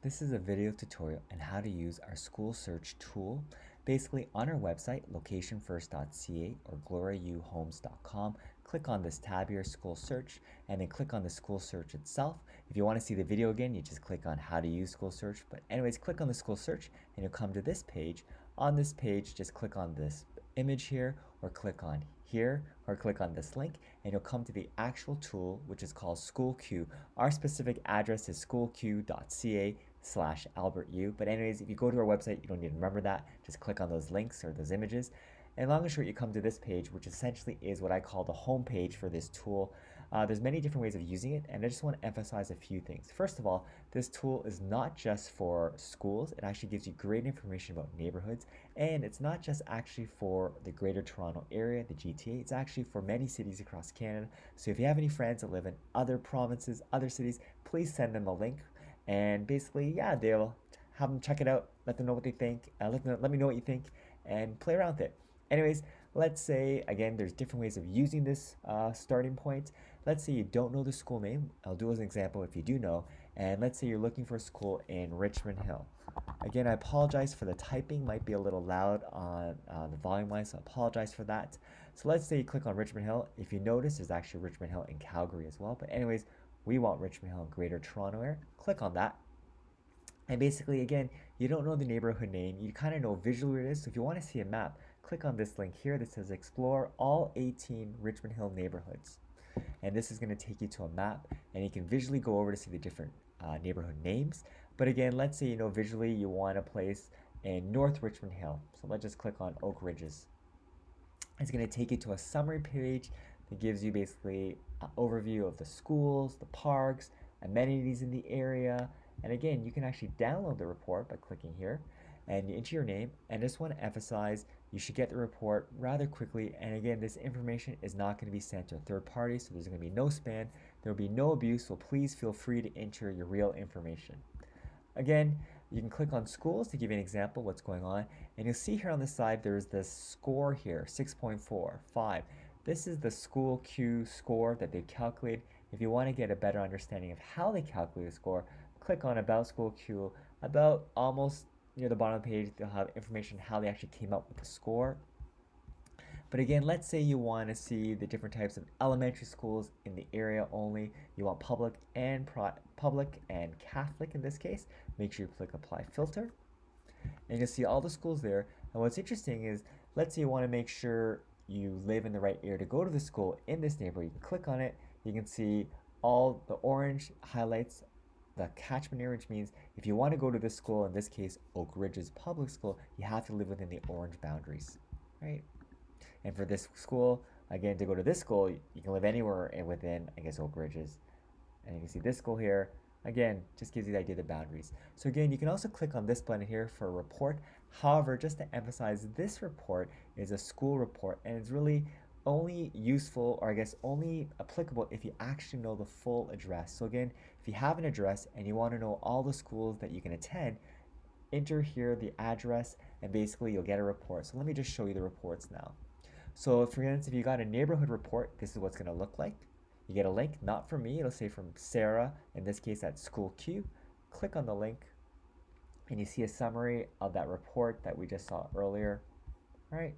This is a video tutorial on how to use our school search tool. Basically, on our website, locationfirst.ca or gloriahomes.com, click on this tab here, School Search, and then click on the School Search itself. If you want to see the video again, you just click on how to use School Search. But anyways, click on the School Search and you'll come to this page. On this page, just click on this image here or click on here or click on this link and you'll come to the actual tool, which is called SchoolQ. Our specific address is SchoolQ.ca/AlbertYu. But anyways, if you go to our website, you don't need to remember that. Just click on those links or those images. And long and short, you come to this page, which essentially is what I call the home page for this tool. There's many different ways of using it, and I just want to emphasize a few things. First of all, this tool is not just for schools. It actually gives you great information about neighborhoods, and it's not just actually for the Greater Toronto Area, the GTA. It's actually for many cities across Canada. So if you have any friends that live in other provinces, other cities, please send them a link. And basically, yeah, they'll have them check it out, let them know what they think, let me know what you think, and play around with it. Anyways, let's say, again, there's different ways of using this starting point. Let's say you don't know the school name. I'll do as an example if you do know. And let's say you're looking for a school in Richmond Hill. Again, I apologize for the typing. Might be a little loud on the volume line, so I apologize for that. So let's say you click on Richmond Hill. If you notice, there's actually Richmond Hill in Calgary as well. But anyways, we want Richmond Hill in Greater Toronto Area. Click on that. And basically, again, you don't know the neighborhood name. You kind of know visually where it is. So if you want to see a map, click on this link here that says Explore all 18 Richmond Hill neighborhoods. And this is going to take you to a map, and you can visually go over to see the different neighborhood names. But again, let's say you know visually you want a place in North Richmond Hill. So let's just click on Oak Ridges. It's going to take you to a summary page that gives you basically an overview of the schools, the parks, amenities in the area. And again, you can actually download the report by clicking here and you enter your name. And I just want to emphasize you should get the report rather quickly. And again, this information is not going to be sent to a third party, so there's going to be no spam, there will be no abuse, so please feel free to enter your real information. Again, you can click on schools to give you an example of what's going on, and you'll see here on the side there's this score here, 6.45. This is the SchoolQ score that they've calculated. If you want to get a better understanding of how they calculate the score, click on About SchoolQ. About almost near the bottom of the page, they'll have information how they actually came up with the score. But again, let's say you want to see the different types of elementary schools in the area only. You want public and Catholic in this case. Make sure you click Apply Filter. And you'll see all the schools there. And what's interesting is, let's say you want to make sure you live in the right area to go to the school in this neighborhood. You can click on it. You can see all the orange highlights the catchment area, which means if you want to go to this school, in this case Oak Ridges Public School, you have to live within the orange boundaries, right? And for this school, again, to go to this school, you can live anywhere within, I guess, Oak Ridges. And you can see this school here. Again, just gives you the idea of the boundaries. So again, you can also click on this button here for a report. However, just to emphasize, this report is a school report, and it's really only useful, or I guess only applicable, if you actually know the full address. So again, if you have an address and you want to know all the schools that you can attend, enter here the address and basically you'll get a report. So let me just show you the reports now. So for instance, if you got a neighborhood report, this is what's going to look like. You get a link, not from me, it'll say from Sarah, in this case at SchoolQ. Click on the link and you see a summary of that report that we just saw earlier. All right.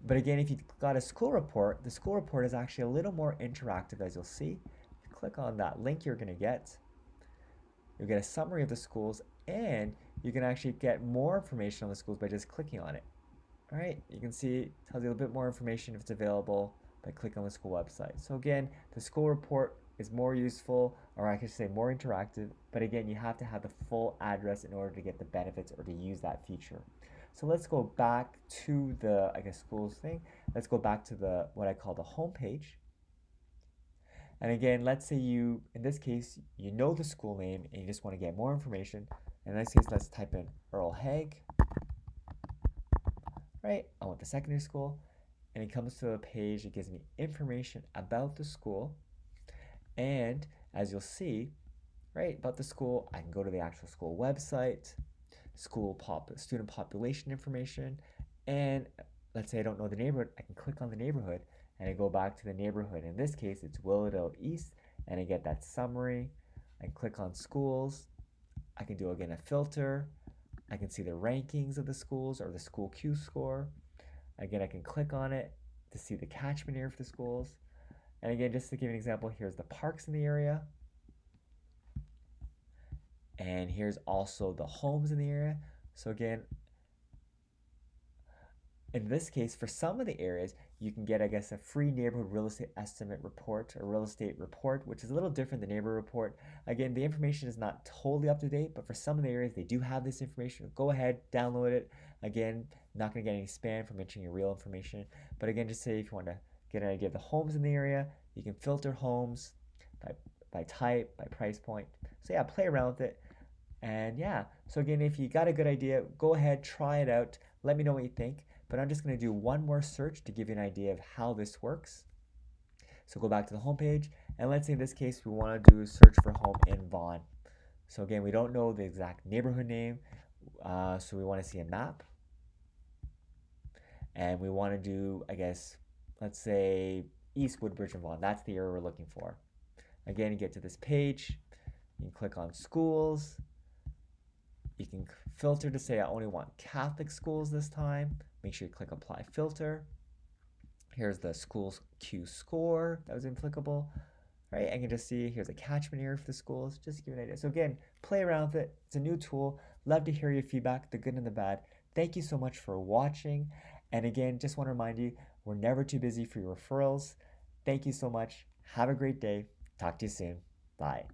But again, if you got a school report, the school report is actually a little more interactive, as you'll see. If you click on that link you'll get a summary of the schools, and you can actually get more information on the schools by just clicking on it. All right, you can see it tells you a little bit more information if it's available by clicking on the school website. So again, the school report is more useful, or I could say more interactive, but again, you have to have the full address in order to get the benefits or to use that feature. So let's go back to the, I guess, schools thing. Let's go back to the, what I call the home page. And again, let's say you, in this case, you know the school name and you just want to get more information. In this case, let's type in Earl Haig. Right, I want the secondary school. And it comes to a page that gives me information about the school. And as you'll see, right, about the school, I can go to the actual school website, student population information, and let's say I don't know the neighborhood, I can click on the neighborhood and I go back to the neighborhood. In this case, it's Willowdale East, and I get that summary. I click on schools. I can do again a filter. I can see the rankings of the schools or the SchoolQ score. Again, I can click on it to see the catchment area for the schools. And again, just to give an example, here's the parks in the area. And here's also the homes in the area. So again, in this case, for some of the areas, you can get, I guess, a free neighborhood real estate estimate report, or real estate report, which is a little different than neighborhood report. Again, the information is not totally up to date, but for some of the areas, they do have this information. Go ahead, download it. Again, not going to get any spam from entering your real information. But again, just say if you want to get an idea of the homes in the area, you can filter homes by type, by price point. So yeah, play around with it. And yeah, so again, if you got a good idea, go ahead, try it out. Let me know what you think. But I'm just going to do one more search to give you an idea of how this works. So go back to the home page, and let's say in this case we want to do search for home in Vaughan. So again, we don't know the exact neighborhood name, so we want to see a map. And we want to do, I guess, let's say East Woodbridge and Vaughan. That's the area we're looking for. Again, you get to this page, you can click on schools. You can filter to say I only want Catholic schools this time. Make sure you click apply filter. Here's the SchoolQ score that was applicable. Right, I can just see here's a catchment area for the schools, just to give you an idea. So again, play around with it. It's a new tool. Love to hear your feedback, the good and the bad. Thank you so much for watching. And again, just want to remind you, we're never too busy for your referrals. Thank you so much. Have a great day. Talk to you soon. Bye.